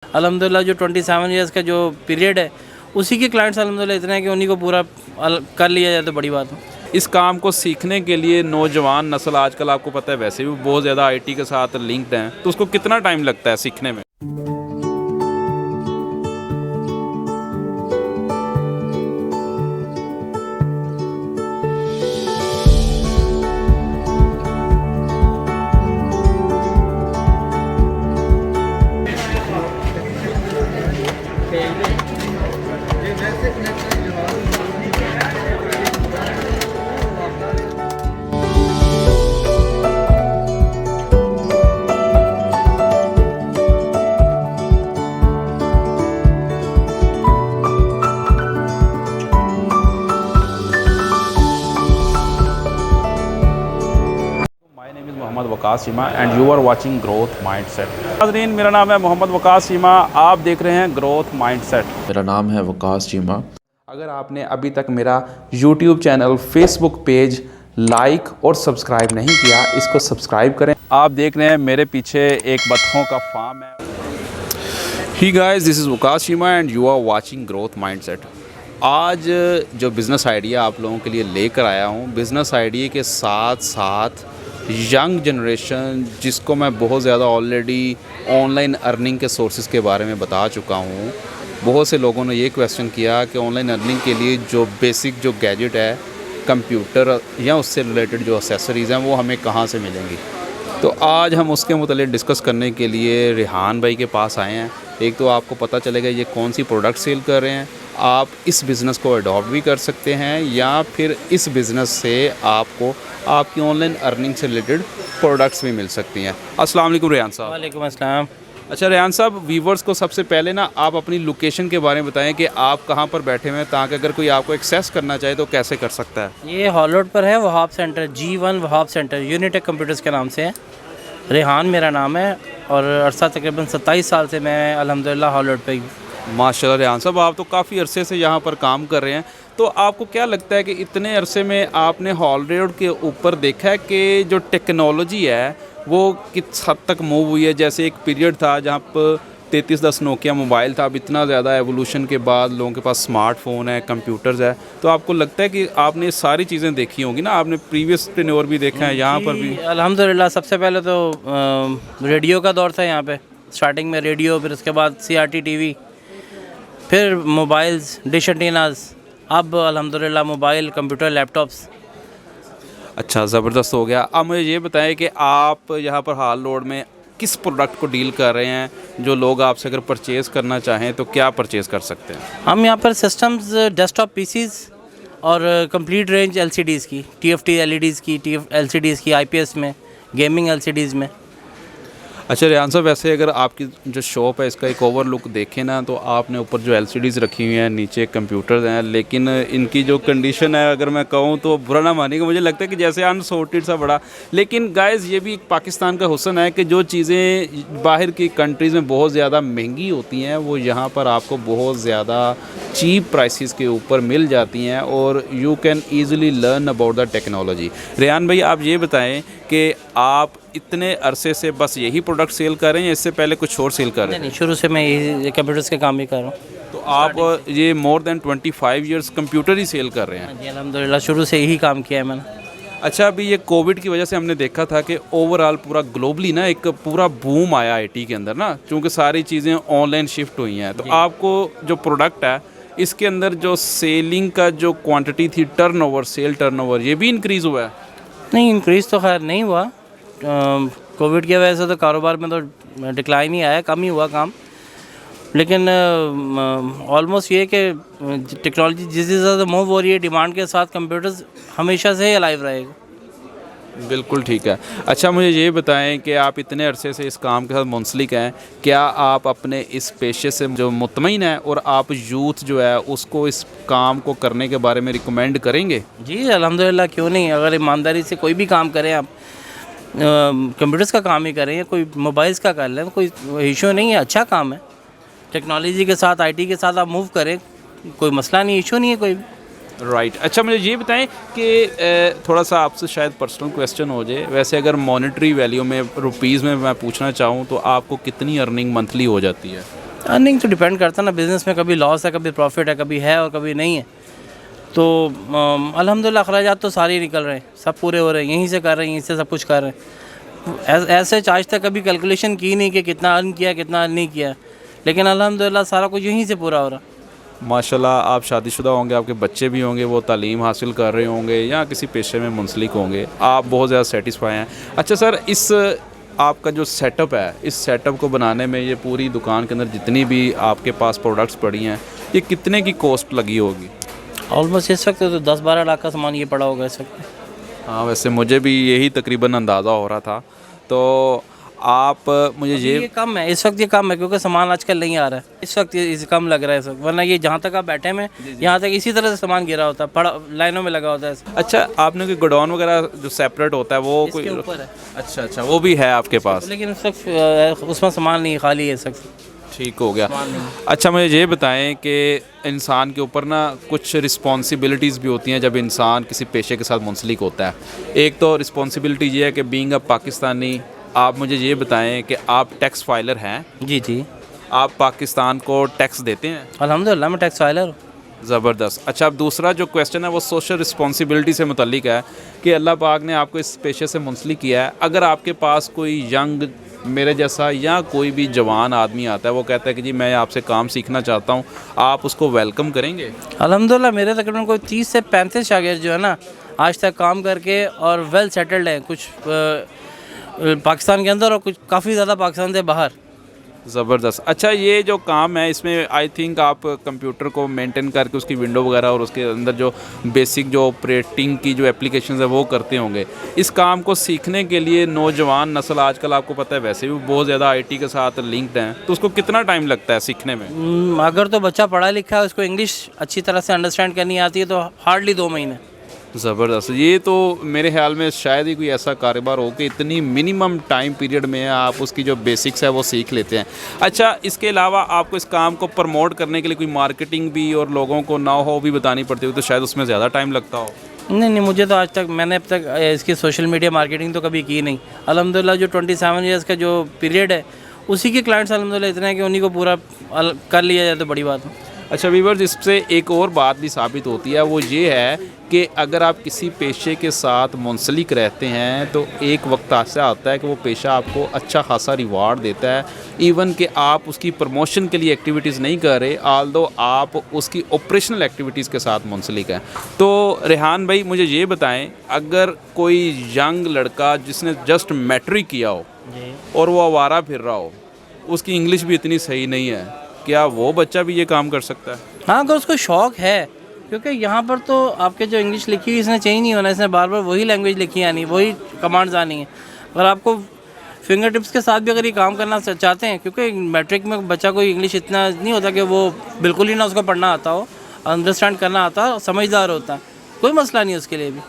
अल्हम्दुलिल्लाह जो 27 ईयर्स का जो पीरियड है उसी के क्लाइंट्स अल्हम्दुलिल्लाह इतने हैं कि उन्हीं को पूरा कर लिया जाए तो बड़ी बात है। इस काम को सीखने के लिए नौजवान नस्ल आजकल आपको पता है वैसे भी बहुत ज़्यादा आईटी के साथ लिंक्ड हैं, तो उसको कितना टाइम लगता है सीखने में? Mohammad Waqas Cheema and you are watching growth mindset. नाज़रीन, मेरा नाम है मोहम्मद वकास चीमा, आप देख रहे हैं ग्रोथ माइंडसेट। मेरा नाम है वकास चीमा। अगर आपने अभी तक मेरा YouTube channel, Facebook page like और सब्सक्राइब नहीं किया, इसको सब्सक्राइब करें। आप देख रहे हैं मेरे पीछे एक बतखों का फार्म है। Hi guys, this is Waqas Cheema and you are watching growth mindset. आज जो बिज़नेस आइडिया आप लोगों के लिए लेकर आया हूँ, बिज़नेस आइडिया के साथ साथ यंग जनरेशन जिसको मैं बहुत ज़्यादा ऑलरेडी ऑनलाइन अर्निंग के सोर्सेज के बारे में बता चुका हूँ। बहुत से लोगों ने ये क्वेश्चन किया कि ऑनलाइन अर्निंग के लिए जो बेसिक जो गैजेट है, कंप्यूटर या उससे रिलेटेड जो एक्सेसरीज़ हैं वो हमें कहाँ से मिलेंगी। तो आज हम उसके मुतालिक डिस्कस करने के लिए रेहान भाई के पास आए हैं। एक तो आपको पता चलेगा ये कौन सी प्रोडक्ट सेल कर रहे हैं, आप इस बिज़नेस को अडॉप्ट भी कर सकते हैं या फिर इस बिज़नेस से आपको आपकी ऑनलाइन अर्निंग से रिलेटेड प्रोडक्ट्स भी मिल सकती हैं। अस्सलाम वालेकुम रेहान साहब। वालेकुम अस्सलाम। अच्छा रेहान साहब, व्यूवर्स को सबसे पहले ना आप अपनी लोकेशन के बारे में बताएं कि आप कहाँ पर बैठे हुए हैं, ताकि अगर कोई आपको एक्सेस करना चाहे तो कैसे कर सकता है। ये हॉल रोड पर है, Wahab centre, G1 Wahab centre, Unitech computers के नाम से है। रेहान मेरा नाम है और अरसा तकरीबन 27 साल से मैं अल्हम्दुलिल्लाह हॉल रोड पर ही। माशाल्लाह रेहान साहब, आप तो काफ़ी अरसे से यहाँ पर काम कर रहे हैं, तो आपको क्या लगता है कि इतने अरसे में आपने हॉल रोड के ऊपर देखा है कि जो टेक्नोलॉजी है वो किस हद तक मूव हुई है? जैसे एक पीरियड था जहाँ पर 3310 नोकिया मोबाइल था, अब इतना ज़्यादा एवोल्यूशन के बाद लोगों के पास स्मार्टफोन है, कंप्यूटर्स है, तो आपको लगता है कि आपने सारी चीज़ें देखी होंगी ना, आपने प्रीवियस टेन्योर भी देखा है यहाँ पर भी? अल्हम्दुलिल्लाह सबसे पहले तो रेडियो का दौर था यहाँ पे, स्टार्टिंग में रेडियो, फिर उसके बाद CRT TV, फिर मोबाइल्स, डिश एंटीनाज, अब अल्हम्दुलिल्लाह मोबाइल, कंप्यूटर, लैपटॉप्स। अच्छा, ज़बरदस्त हो गया। अब मुझे ये बताएं कि आप यहाँ पर हॉल रोड में किस प्रोडक्ट को डील कर रहे हैं? जो लोग आपसे अगर परचेज़ करना चाहें तो क्या परचेज़ कर सकते हैं? हम यहाँ पर सिस्टम्स, डेस्कटॉप PCs और कंप्लीट रेंज LCDs की, TFT LEDs की, LCDs की, IPS में, गेमिंग LCDs में। अच्छा रेहान साहब, वैसे अगर आपकी जो शॉप है इसका एक ओवरलुक देखें ना, तो आपने ऊपर जो LCDs रखी हुई हैं, नीचे कंप्यूटर्स हैं, लेकिन इनकी जो कंडीशन है अगर मैं कहूँ तो बुरा ना मानिएगा, मुझे लगता है कि जैसे अनसॉर्टेड सा बड़ा। लेकिन गाइस, ये भी पाकिस्तान का हुस्न है कि जो चीज़ें बाहर की कंट्रीज़ में बहुत ज़्यादा महंगी होती हैं वो यहाँ पर आपको बहुत ज़्यादा चीप प्राइसेस के ऊपर मिल जाती हैं और you can easily learn about the technology. Rehan भाई, आप ये बताएं कि आप इतने अरसे से बस यही प्रोडक्ट सेल कर रहे हैं या इससे पहले कुछ और सेल कर रहे हैं? नहीं, शुरू से मैं यही कंप्यूटर्स के काम ही कर रहा हूँ। तो आप ये मोर देन 25 ईयर्स कंप्यूटर ही सेल कर रहे हैं? जी अल्हम्दुलिल्लाह, शुरू से यही काम किया है मैंने। अच्छा, अभी ये कोविड की वजह से हमने देखा था कि ओवरऑल पूरा ग्लोबली ना एक पूरा बूम आया IT के अंदर ना, क्योंकि सारी चीज़ें ऑनलाइन शिफ्ट हुई हैं, तो आपको जो प्रोडक्ट है इसके अंदर जो सेलिंग का जो क्वांटिटी थी, सेल टर्नओवर, ये भी इंक्रीज़ हुआ है? नहीं, इंक्रीज़ तो खैर नहीं हुआ। कोविड की वजह से तो कारोबार में तो डिक्लाइन ही आया, कम ही हुआ काम। लेकिन ऑलमोस्ट ये कि टेक्नोलॉजी जिस ज़्यादा मूव हो रही है, डिमांड के साथ कंप्यूटर्स हमेशा से ही अलाइव रहेगा। बिल्कुल ठीक है। अच्छा, मुझे ये बताएं कि आप इतने अरसे से इस काम के साथ मुंसलिक हैं, क्या आप अपने इस पेशे से जो मुतमईन हैं और आप यूथ जो है उसको इस काम को करने के बारे में रिकमेंड करेंगे? जी अल्हम्दुलिल्लाह, क्यों नहीं। अगर ईमानदारी से कोई भी काम करें आप, कंप्यूटर्स का काम ही करें या कोई मोबाइल्स का कर लें, कोई इशू नहीं है, अच्छा काम है। टेक्नोलॉजी के साथ, IT के साथ आप मूव करें, कोई मसला नहीं, इशू नहीं है कोई भी। राइट। अच्छा, मुझे ये बताएं कि थोड़ा सा आपसे शायद पर्सनल क्वेश्चन हो जाए, वैसे अगर मॉनेटरी वैल्यू में रुपीज़ में मैं पूछना चाहूँ तो आपको कितनी अर्निंग मंथली हो जाती है? अर्निंग तो डिपेंड करता है ना, बिज़नेस में कभी लॉस है, कभी प्रॉफिट है, कभी है और कभी नहीं है। तो अल्हम्दुलिल्लाह अखराजात तो सारे ही निकल रहे हैं, सब पूरे हो रहे हैं, यहीं से कर रहे हैं, यहीं से सब कुछ कर रहे हैं। ऐसे आज तक कभी कैलकुलेशन की नहीं कि कितना अर्न किया कितना अर्न नहीं किया, लेकिन अल्हम्दुलिल्लाह सारा कुछ यहीं से पूरा हो रहा। माशाल्लाह आप शादीशुदा होंगे, आपके बच्चे भी होंगे, वो तालीम हासिल कर रहे होंगे या किसी पेशे में मुंसलिक होंगे, आप बहुत ज़्यादा सेटिस्फाई हैं। अच्छा सर, इस आपका जो सेटअप है, इस सेटअप को बनाने में ये पूरी दुकान के अंदर जितनी भी आपके पास प्रोडक्ट्स पड़ी हैं, ये कितने की कॉस्ट लगी होगी? ऑलमोस्ट इस वक्त तो 10-12 लाख का सामान ये पड़ा होगा इस वक्त। हाँ, वैसे मुझे भी यही तकरीबन अंदाज़ा हो रहा था। तो आप मुझे ये कम है इस वक्त, ये कम है क्योंकि सामान आजकल नहीं आ रहा है इस वक्त, ये कम लग रहा है इस वक्त, वरना ये जहाँ तक आप बैठे हैं यहाँ तक इसी तरह से सामान गिरा होता है, पड़ा लाइनों में लगा होता है। अच्छा, आपने कोई गोडाउन वगैरह जो सेपरेट होता है वो कोई ऊपर है? अच्छा, वो भी है आपके पास? लेकिन उस वक्त उसमें सामान नहीं, खाली है इस वक्त। ठीक हो गया। अच्छा, मुझे ये बताएं कि इंसान के ऊपर ना कुछ रिस्पॉन्सिबिलिटीज़ भी होती हैं जब इंसान किसी पेशे के साथ मुंसलिक होता है। एक तो रिस्पॉन्सिबिलिटी ये है कि बीइंग अ पाकिस्तानी, आप मुझे ये बताएं कि आप टैक्स फाइलर हैं? जी जी, आप पाकिस्तान को टैक्स देते हैं? अल्हम्दुलिल्लाह मैं टैक्स फाइलर हूँ। ज़बरदस्त। अच्छा, अब दूसरा जो क्वेश्चन है वो सोशल रिस्पॉन्सिबिलिटी से मुतल्लिक है कि अल्लाह पाक ने आपको इस पेशे से मुंसलिक किया है। अगर आपके पास कोई यंग मेरे जैसा या कोई भी जवान आदमी आता है, वो कहता है कि जी मैं आपसे काम सीखना चाहता हूँ, आप उसको वेलकम करेंगे? अल्हम्दुलिल्लाह मेरे तकरीबन कोई 30 से 35 शागिर्द जो है ना आज तक काम करके और वेल सेटल्ड हैं, कुछ पाकिस्तान के अंदर और कुछ काफ़ी ज़्यादा पाकिस्तान से बाहर। ज़बरदस्त। अच्छा, ये जो काम है इसमें आई थिंक आप कंप्यूटर को मेंटेन करके उसकी विंडो वगैरह और उसके अंदर जो बेसिक जो ऑपरेटिंग की जो एप्लीकेशंस है वो करते होंगे। इस काम को सीखने के लिए नौजवान नस्ल आजकल आपको पता है वैसे भी बहुत ज़्यादा आईटी के साथ लिंक्ड हैं, तो उसको कितना टाइम लगता है सीखने में? अगर तो बच्चा पढ़ा लिखा है, उसको इंग्लिश अच्छी तरह से अंडरस्टैंड करनी आती है तो हार्डली 2 महीने। ज़बरदस्त। ये तो मेरे ख्याल में शायद ही कोई ऐसा कारोबार हो कि इतनी मिनिमम टाइम पीरियड में आप उसकी जो बेसिक्स है वो सीख लेते हैं। अच्छा, इसके अलावा आपको इस काम को प्रमोट करने के लिए कोई मार्केटिंग भी और लोगों को ना हो भी बतानी पड़ती हो, तो शायद उसमें ज़्यादा टाइम लगता हो? नहीं, मुझे तो आज तक मैंने अब तक इसकी सोशल मीडिया मार्केटिंग तो कभी की नहीं। अल्हम्दुलिल्लाह जो 27 ईयर्स का जो पीरियड है उसी के क्लाइंट्स अल्हम्दुलिल्लाह इतने हैं कि उन्हीं को पूरा कर लिया जाए तो बड़ी बात है। अच्छा व्यूअर्स, इससे एक और बात भी साबित होती है, वो ये है कि अगर आप किसी पेशे के साथ मुंसलिक रहते हैं तो एक वक्त ऐसा आता है कि वो पेशा आपको अच्छा खासा रिवार्ड देता है, इवन कि आप उसकी प्रमोशन के लिए एक्टिविटीज़ नहीं कर रहे, आल्दो आप उसकी ऑपरेशनल एक्टिविटीज़ के साथ मुंसलिक हैं। तो रेहान भाई मुझे ये बताएं, अगर कोई यंग लड़का जिसने जस्ट मैट्रिक किया हो और वो आवारा फिर रहा हो, उसकी इंग्लिश भी इतनी सही नहीं है, क्या वो बच्चा भी ये काम कर सकता है? हाँ, अगर उसको शौक़ है, क्योंकि यहाँ पर तो आपके जो इंग्लिश लिखी हुई इसने चेंज नहीं होना, इसने बार बार वही लैंग्वेज लिखी आनी, वही कमांड्स आनी है। अगर आपको फिंगर टिप्स के साथ भी अगर ये काम करना चाहते हैं, क्योंकि मैट्रिक में बच्चा कोई इंग्लिश इतना नहीं होता कि वो बिल्कुल ही ना उसको पढ़ना आता हो, अंडरस्टैंड करना आता हो, समझदार होता है, कोई मसला नहीं है उसके लिए भी।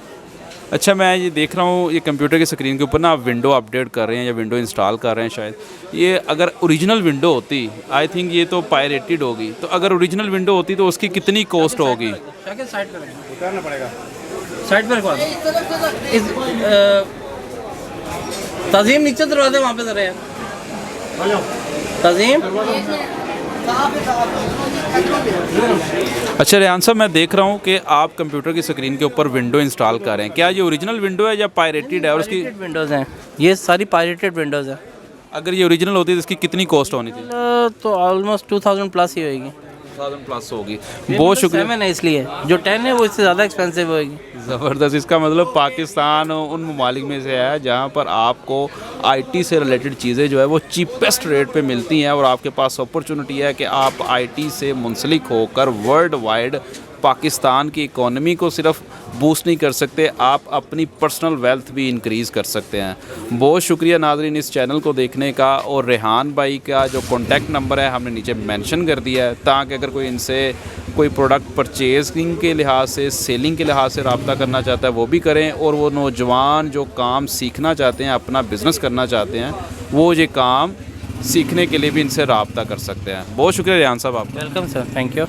अच्छा, मैं ये देख रहा हूँ ये कंप्यूटर की स्क्रीन के ऊपर ना आप विंडो अपडेट कर रहे हैं या विंडो इंस्टॉल कर रहे हैं शायद। ये अगर ओरिजिनल विंडो होती, आई थिंक ये तो पायरेटेड होगी, तो अगर ओरिजिनल विंडो होती तो उसकी कितनी कॉस्ट होगी? साइड पर उतारना पड़ेगा, साइड पर रखवा दो। तज़ीम नीचे दरवाजे वहाँ पे ज़रा यार, तज़ीम। अच्छा रेहान साहब, मैं देख रहा हूँ कि आप कंप्यूटर की स्क्रीन के ऊपर विंडो इंस्टॉल कर रहे हैं, क्या ये ओरिजिनल विंडो है या पायरेटेड है? और उसकी विंडोज़ हैं, ये सारी पायरेटेड विंडोज़ है। अगर ये ओरिजिनल होती तो इसकी कितनी कॉस्ट होनी थी? तो ऑलमोस्ट 2000 प्लस ही होगी। 2000 प्लस होगी। बहुत शुक्रिया। 7 है इसलिए, जो 10 है वो इससे ज़्यादा एक्सपेंसिव होगी। ज़बरदस्त। इसका मतलब पाकिस्तान उन ममालिक में से है जहाँ पर आपको आईटी से रिलेटेड चीज़ें जो है वो चीपेस्ट रेट पे मिलती हैं, और आपके पास अपॉर्चुनिटी है कि आप आईटी से मुंसलिक होकर वर्ल्ड वाइड पाकिस्तान की इकोनॉमी को सिर्फ बूस्ट नहीं कर सकते, आप अपनी पर्सनल वेल्थ भी इंक्रीज़ कर सकते हैं। बहुत शुक्रिया नाज़रीन इस चैनल को देखने का, और रेहान भाई का जो कॉन्टैक्ट नंबर है हमने नीचे मेंशन कर दिया है, ताकि अगर कोई इनसे कोई प्रोडक्ट परचेजिंग के लिहाज से, सेलिंग के लिहाज से रब्ता करना चाहता है वो भी करें, और वो नौजवान जो काम सीखना चाहते हैं, अपना बिज़नेस करना चाहते हैं, वो ये काम सीखने के लिए भी इनसे रब्ता कर सकते हैं। बहुत शुक्रिया रेहान साहब, आप वेलकम सर, थैंक यू।